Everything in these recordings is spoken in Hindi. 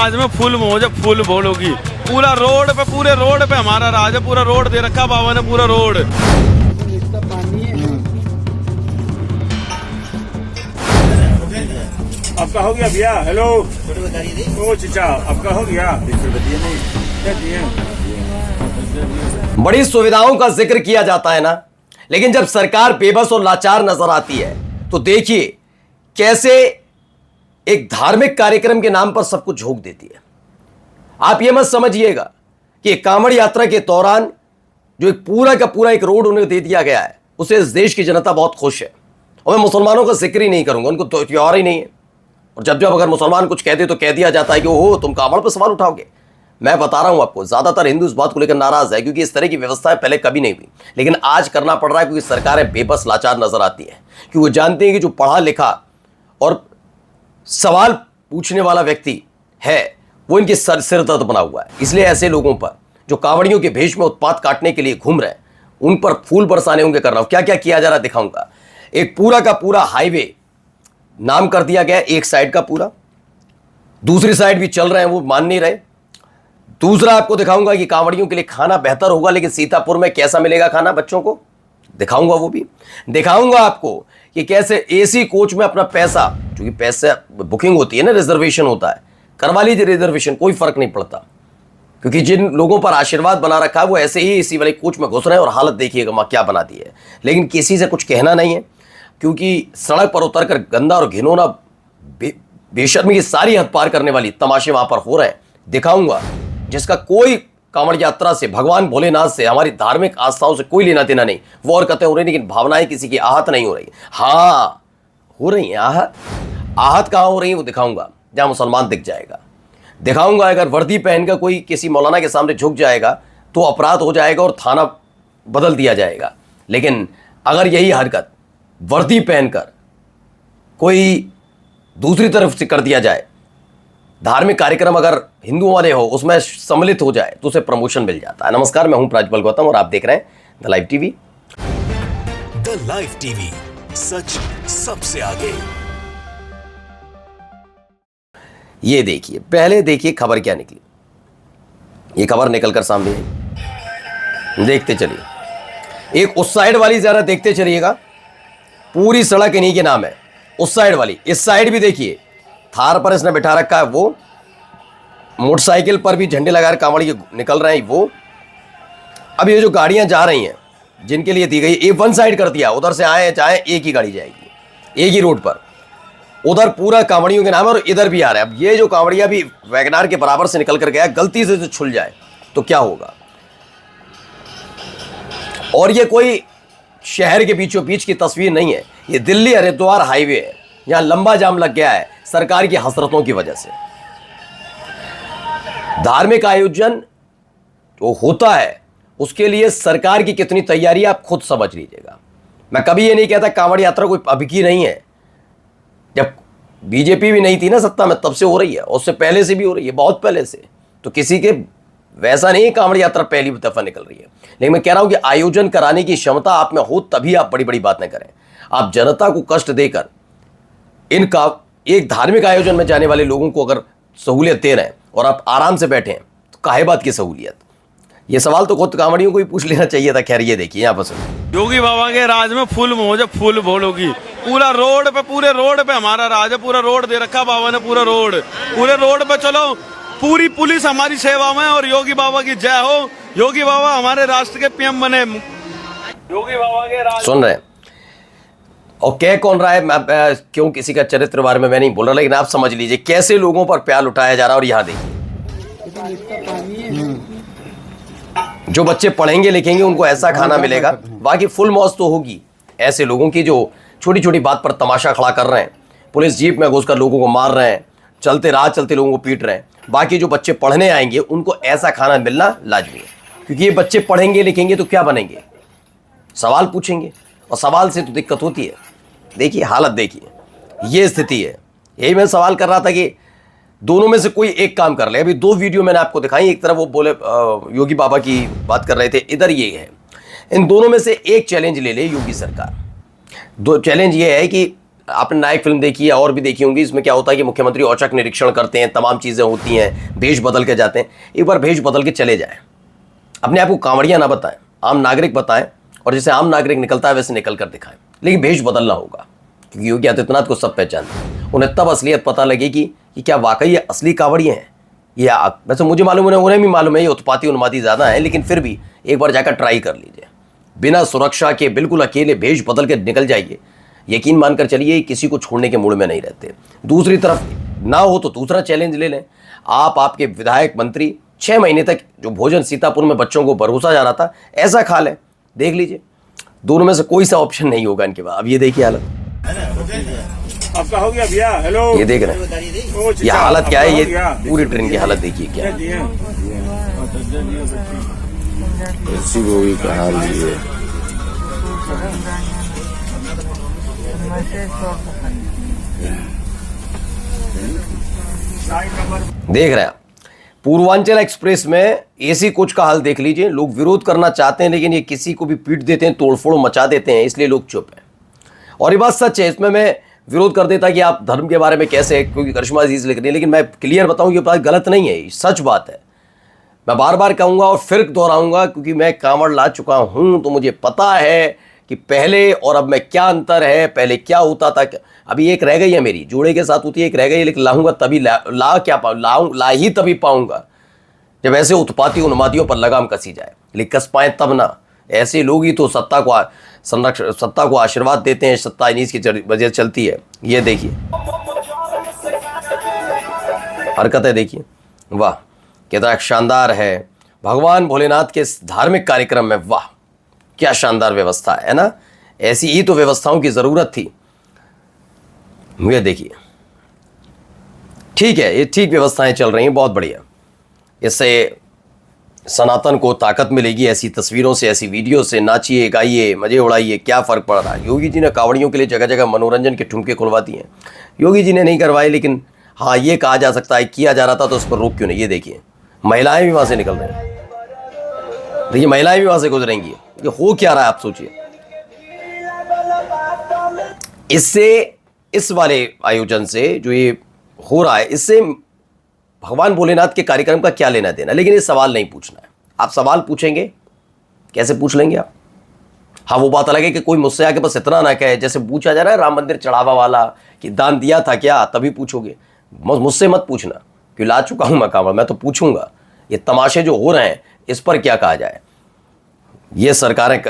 राज में फुल मौज है, फुल भोलों की। पूरा रोड पे, पूरे रोड पे हमारा राज है। पूरा रोड दे रखा बाबा ने, पूरा रोड। आपका हो गया भैया? हेलो ओ चाचा, आपका हो गया? बड़ी सुविधाओं का जिक्र किया जाता है ना, लेकिन जब सरकार बेबस और लाचार नजर आती है तो देखिए कैसे एक धार्मिक कार्यक्रम के नाम पर सब कुछ झोंक देती है। आप यह मत समझिएगा कि कांवड़ यात्रा के दौरान जो एक पूरा का पूरा एक रोड उन्हें दे दिया गया है, उससे इस देश की जनता बहुत खुश है। और मैं मुसलमानों का जिक्र ही नहीं करूंगा, उनको तो त्योहार ही नहीं है। और जब जब अगर मुसलमान कुछ कहते तो कह दिया जाता है कि ओहो तुम कांवड़ पर सवाल उठाओगे। मैं बता रहा हूं आपको, ज्यादातर हिंदू इस बात को लेकर नाराज है क्योंकि इस तरह की व्यवस्थाएं पहले कभी नहीं हुई, लेकिन आज करना पड़ रहा है क्योंकि सरकारें बेबस लाचार नजर आती है। क्योंकि वो जानते हैं कि जो पढ़ा लिखा और सवाल पूछने वाला व्यक्ति है वो इनके सिर दर्द बना हुआ है। इसलिए ऐसे लोगों पर जो कांवड़ियों के भेष में उत्पात काटने के लिए घूम रहे हैं, उन पर फूल बरसाने होंगे करना। क्या क्या किया जा रहा है दिखाऊंगा। एक पूरा का पूरा हाईवे नाम कर दिया गया, एक साइड का पूरा, दूसरी साइड भी चल रहे हैं, वो मान नहीं रहे। दूसरा आपको दिखाऊंगा कि कांवड़ियों के लिए खाना बेहतर होगा, लेकिन सीतापुर में कैसा मिलेगा खाना बच्चों को, दिखाऊंगा। वो भी दिखाऊंगा आपको कि कैसे एसी कोच में अपना पैसा, क्योंकि पैसा बुकिंग होती है ना, रिजर्वेशन होता है, करवा लीजिए रिजर्वेशन, कोई फर्क नहीं पड़ता। क्योंकि जिन लोगों पर आशीर्वाद बना रखा है वो ऐसे ही एसी वाले कोच में घुस रहे हैं और हालत देखिएगा मां क्या बना दी है। लेकिन किसी से कुछ कहना नहीं है, क्योंकि सड़क पर उतरकर गंदा और घिनौना बेशर्मी की सारी हद पार करने वाली तमाशे वहां पर हो रहे हैं। दिखाऊंगा जिसका कोई कांवड़ यात्रा से, भगवान भोलेनाथ से, हमारी धार्मिक आस्थाओं से कोई लेना देना नहीं। वो और कहते हो रही, लेकिन भावनाएं किसी की आहत नहीं हो रही। हाँ हो रही है आहत। आहत कहाँ हो रही है वो दिखाऊंगा, जहां मुसलमान दिख जाएगा। दिखाऊंगा अगर वर्दी पहनकर कोई किसी मौलाना के सामने झुक जाएगा तो अपराध हो जाएगा और थाना बदल दिया जाएगा। लेकिन अगर यही हरकत वर्दी पहनकर कोई दूसरी तरफ से कर दिया जाए, धार्मिक कार्यक्रम अगर हिंदुओं वाले हो उसमें सम्मिलित हो जाए तो उसे प्रमोशन मिल जाता है। नमस्कार, मैं हूं प्राजपल गौतम और आप देख रहे हैं the live TV. The live TV, सच सबसे आगे। ये देखिए, पहले देखिए खबर क्या निकली। ये खबर निकलकर सामने आई, देखते चलिए। एक उस साइड वाली जरा देखते चलिएगा, पूरी सड़क इन्हीं के नाम है। उस साइड वाली, इस साइड भी देखिए, थार पर इसने बिठा रखा है वो, मोटरसाइकिल पर भी झंडे लगाकर कांवड़ी निकल रहे हैं वो। अब ये जो गाड़ियां जा रही हैं जिनके लिए दी गई, ये वन साइड कर दिया, उधर से आए चाहे एक ही गाड़ी जाएगी एक ही रोड पर। उधर पूरा कांवड़ियों के नाम है और इधर भी आ रहा है। अब ये जो कांवड़िया भी वैगनार के बराबर से निकल कर गया, गलती से छुल जाए तो क्या होगा। और ये कोई शहर के बीचों बीच की तस्वीर नहीं है, ये दिल्ली हरिद्वार हाईवे है। यहां लंबा जाम लग गया है सरकार की हसरतों की वजह से। धार्मिक आयोजन जो होता है उसके लिए सरकार की कितनी तैयारी आप खुद समझ लीजिएगा। मैं कभी ये नहीं कहता कांवड़ यात्रा कोई अभी की नहीं है, जब बीजेपी भी नहीं थी ना सत्ता में तब से हो रही है, उससे पहले से भी हो रही है, बहुत पहले से। तो किसी के वैसा नहीं कांवड़ यात्रा पहली दफा निकल रही है। लेकिन मैं कह रहा हूं कि आयोजन कराने की क्षमता आप में हो तभी आप बड़ी बड़ी बातें करें। आप जनता को कष्ट देकर इनका एक धार्मिक आयोजन में जाने वाले लोगों को अगर सहूलियत दे रहे हैं और आप आराम से बैठे हैं तो काहे बात की सहूलियत। ये सवाल तो खुद कांवड़ियों को ही पूछ लेना चाहिए था। खैर ये देखिए, यहाँ पर योगी बाबा के राज में फुल मौज है, फुल भोलों की। पूरा रोड पे, पूरे रोड पे हमारा राज है। पूरा रोड दे रखा बाबा ने, पूरा रोड। पूरे रोड पे चलो, पूरी पुलिस हमारी सेवा में। और योगी बाबा की जय हो। योगी बाबा हमारे राष्ट्र के पीएम बने। योगी बाबा के राज सुन रहे हैं। और कह कौन रहा है, मैं क्यों किसी का चरित्र बारे में मैं नहीं बोल रहा, लेकिन आप समझ लीजिए कैसे लोगों पर प्यार उठाया जा रहा है। और यहां देखिए, जो बच्चे पढ़ेंगे लिखेंगे उनको ऐसा खाना मिलेगा, बाकी फुल मौज तो होगी ऐसे लोगों की जो छोटी छोटी बात पर तमाशा खड़ा कर रहे हैं, पुलिस जीप में घुसकर लोगों को मार रहे हैं, चलते राह चलते लोगों को पीट रहे हैं। बाकी जो बच्चे पढ़ने आएंगे उनको ऐसा खाना मिलना लाजमी है, क्योंकि ये बच्चे पढ़ेंगे लिखेंगे तो क्या बनेंगे, सवाल पूछेंगे, और सवाल से तो दिक्कत होती है। देखिए हालत देखिए, ये स्थिति है। यही मैं सवाल कर रहा था कि दोनों में से कोई एक काम कर ले। अभी दो वीडियो मैंने आपको दिखाई, एक तरफ वो बोले योगी बाबा की बात कर रहे थे, इधर ये है। इन दोनों में से एक चैलेंज ले ले योगी सरकार। दो चैलेंज ये है कि आपने नायक फिल्म देखी है और भी देखी होंगी। इसमें क्या होता है कि मुख्यमंत्री औचक निरीक्षण करते हैं, तमाम चीज़ें होती हैं, भेष बदल के जाते हैं। एक बार भेष बदल के चले जाएं, अपने आप को कांवड़िया ना बताएं, आम नागरिक बताएं, और जैसे आम नागरिक निकलता है वैसे निकल कर दिखाएं, लेकिन भेष बदलना होगा, क्योंकि योगी आदित्यनाथ को सब पहचानते हैं। उन्हें तब असलियत पता लगेगी कि क्या वाकई ये असली कांवड़िए हैं या वैसे मुझे मालूम है, उन्हें भी मालूम है ये उत्पाती उन्मादी ज़्यादा है, लेकिन फिर भी एक बार जाकर ट्राई कर लीजिए। बिना सुरक्षा के बिल्कुल अकेले भेष बदल के निकल जाइए, यकीन मानकर चलिए किसी को छोड़ने के मूड में नहीं रहते। दूसरी तरफ ना हो तो दूसरा चैलेंज ले लें। आपके विधायक मंत्री 6 महीने तक जो भोजन सीतापुर में बच्चों को परोसा जा रहा था, ऐसा खा लें, देख लीजिए। दोनों में से कोई सा ऑप्शन नहीं होगा इनके बाद। अब ये देखिए हालत, आपका हो गया भैया। हेलो, ये देख रहे हैं ओ ये चचा, हालत क्या है, आपका ये हो गया? पूरी ट्रेन की हालत देखिए क्या है। ऐसी गोभी का हाल ये देख रहे हैं आप। पूर्वांचल एक्सप्रेस में एसी कोच का हाल देख लीजिए। लोग विरोध करना चाहते हैं, लेकिन ये किसी को भी पीट देते हैं, तोड़फोड़ मचा देते हैं, इसलिए लोग चुप हैं। और ये बात सच है, इसमें मैं विरोध कर देता कि आप धर्म के बारे में कैसे, क्योंकि करिश्मा अजीज लिख रही है, लेकिन मैं क्लियर बताऊं ये बात गलत नहीं है, सच बात है। मैं बार बार कहूँगा और फिर दोहराऊंगा, क्योंकि मैं कांवड़ ला चुका हूँ, तो मुझे पता है कि पहले और अब में क्या अंतर है। पहले क्या होता था, अभी एक रह गई है मेरी, जोड़े के साथ होती है, एक रह गई है, लेकिन लाऊंगा तभी ला ही तभी पाऊंगा जब ऐसे उत्पाती उन्मादियों पर लगाम कसी जाए। लेकिन कस पाए तब ना। ऐसे लोग ही तो सत्ता को आशीर्वाद देते हैं, सत्ता इन्हीं की वजह चलती है। ये देखिए हरकतें देखिए, वाह कितना शानदार है। भगवान भोलेनाथ के इस धार्मिक कार्यक्रम में वाह क्या शानदार व्यवस्था है ना। ऐसी ही तो व्यवस्थाओं की जरूरत थी। ये देखिए ठीक है, ये ठीक व्यवस्थाएं चल रही हैं, बहुत बढ़िया। इससे सनातन को ताकत मिलेगी, ऐसी तस्वीरों से, ऐसी वीडियो से। नाचिए, गाइए, मजे उड़ाइए, क्या फ़र्क पड़ रहा है। योगी जी ने कांवड़ियों के लिए जगह जगह मनोरंजन के ठुमके खुलवा दिए हैं। योगी जी ने नहीं करवाए, लेकिन हाँ ये कहा जा सकता है किया जा रहा था, तो उस पर रोक क्यों नहीं। ये देखिए महिलाएं भी वहाँ से निकल रही हैं, देखिए महिलाएं भी वहाँ से गुजरेंगी। ये हो क्या रहा है आप सोचिए। इससे, इस वाले आयोजन से जो ये हो रहा है, इससे भगवान भोलेनाथ के कार्यक्रम का क्या लेना देना। लेकिन ये सवाल नहीं पूछना है। आप सवाल पूछेंगे, कैसे पूछ लेंगे आप। हाँ वो बात अलग है कि कोई मुझसे आके बस इतना ना कहे, जैसे पूछा जा रहा है राम मंदिर चढ़ावा वाला कि दान दिया था क्या, तभी पूछोगे। मुझसे मत पूछना कि ला चुका हूं मैं कांवड़, मैं तो पूछूंगा ये तमाशे जो हो रहे हैं इस पर क्या कहा जाए। ये सरकारें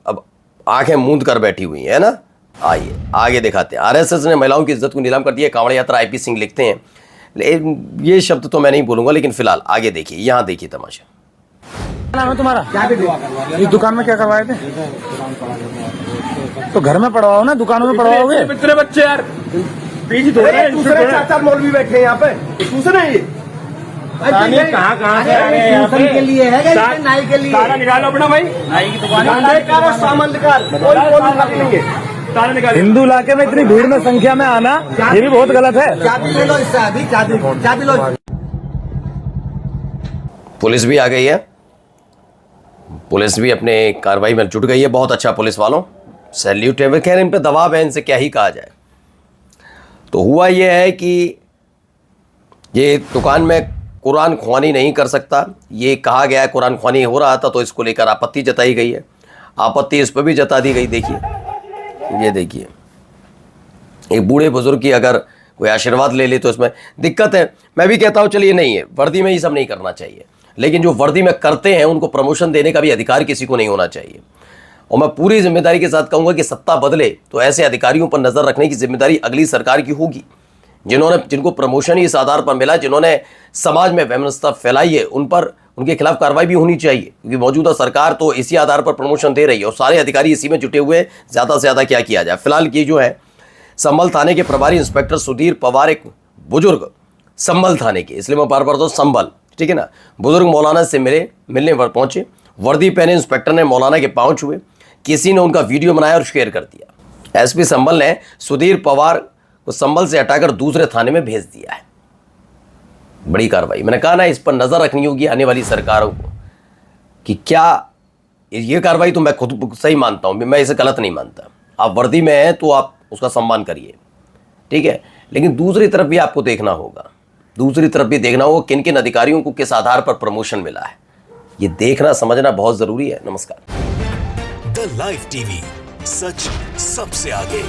अब आंखें मूंद कर बैठी हुई है ना। आइए आगे दिखाते हैं। आरएसएस ने महिलाओं की इज्जत को नीलाम कर दिया, कांवड़ यात्रा। आईपी सिंह लिखते हैं, ये शब्द तो मैं नहीं बोलूंगा, लेकिन फिलहाल आगे देखिए, यहां देखिए तमाशा। क्या नाम है तुम्हारा? इस दुकान में क्या करवाए थे? तो घर में पढ़वाओ ना, दुकानों में पढ़वाओगे। इतने बच्चे यार पीछे दूसरे 4-4 मौलवी बैठे हैं यहाँ पे, दूसरे ही कहाँ से आ गए यहाँ पे? के लिए है क्या? नाई के लिए। ताला निकालो अपना भाई, नाई की दुकान सामान निकाल, कोई नहीं है। ताला निकाल। हिंदू इलाके में इतनी भीड़ में संख्या में आना ये भी बहुत गलत है। चाबी ले लो इससे, अभी चाबी लो। पुलिस भी आ गई है, पुलिस भी अपने कार्रवाई में जुट गई है। बहुत अच्छा पुलिस वालों, सैल्यूट है। खैर इन पे दबाव है, इनसे क्या ही कहा जाए। तो हुआ यह है कि ये दुकान में कुरान ख्वानी नहीं कर सकता, ये कहा गया है। कुरान ख्वानी हो रहा था तो इसको लेकर आपत्ति जताई गई है। आपत्ति इस पर भी जता दी गई। देखिए ये देखिए, एक बूढ़े बुजुर्ग की अगर कोई आशीर्वाद ले ले तो इसमें दिक्कत है। मैं भी कहता हूँ चलिए नहीं है, वर्दी में ये सब नहीं करना चाहिए, लेकिन जो वर्दी में करते हैं उनको प्रमोशन देने का भी अधिकार किसी को नहीं होना चाहिए। और मैं पूरी जिम्मेदारी के साथ कहूँगा कि सत्ता बदले तो ऐसे अधिकारियों पर नज़र रखने की जिम्मेदारी अगली सरकार की होगी। जिनको प्रमोशन ही इस आधार पर मिला, जिन्होंने समाज में वैमनस्यता फैलाई है, उन पर उनके खिलाफ कार्रवाई भी होनी चाहिए, क्योंकि मौजूदा सरकार तो इसी आधार पर प्रमोशन दे रही है और सारे अधिकारी इसी में जुटे हुए। ज़्यादा से ज़्यादा क्या किया जाए। फिलहाल ये जो है संभल थाने के प्रभारी इंस्पेक्टर सुधीर पवार, एक बुजुर्ग संभल थाने के, इसलिए मैं बार बार तो संभल, ठीक है ना, बुजुर्ग मौलाना से मिलने पर पहुंचे। वर्दी पहने इंस्पेक्टर ने मौलाना के पांव छुए, किसी ने उनका वीडियो बनाया और शेयर कर दिया। एसपी संभल ने सुधीर पवार को संभल से हटाकर दूसरे थाने में भेज दिया है। बड़ी कार्रवाई। मैंने कहा ना, इस पर नजर रखनी होगी आने वाली सरकारों को कि क्या ये कार्रवाई तो मैं खुद सही मानता हूं, मैं इसे गलत नहीं मानता। आप वर्दी में हैं तो आप उसका सम्मान करिए। ठीक है, लेकिन दूसरी तरफ भी आपको देखना होगा, दूसरी तरफ भी देखना होगा किन किन अधिकारियों को किस आधार पर प्रमोशन मिला है। ये देखना समझना बहुत जरूरी है। नमस्कार। द लाइव टीवी, सच सबसे आगे।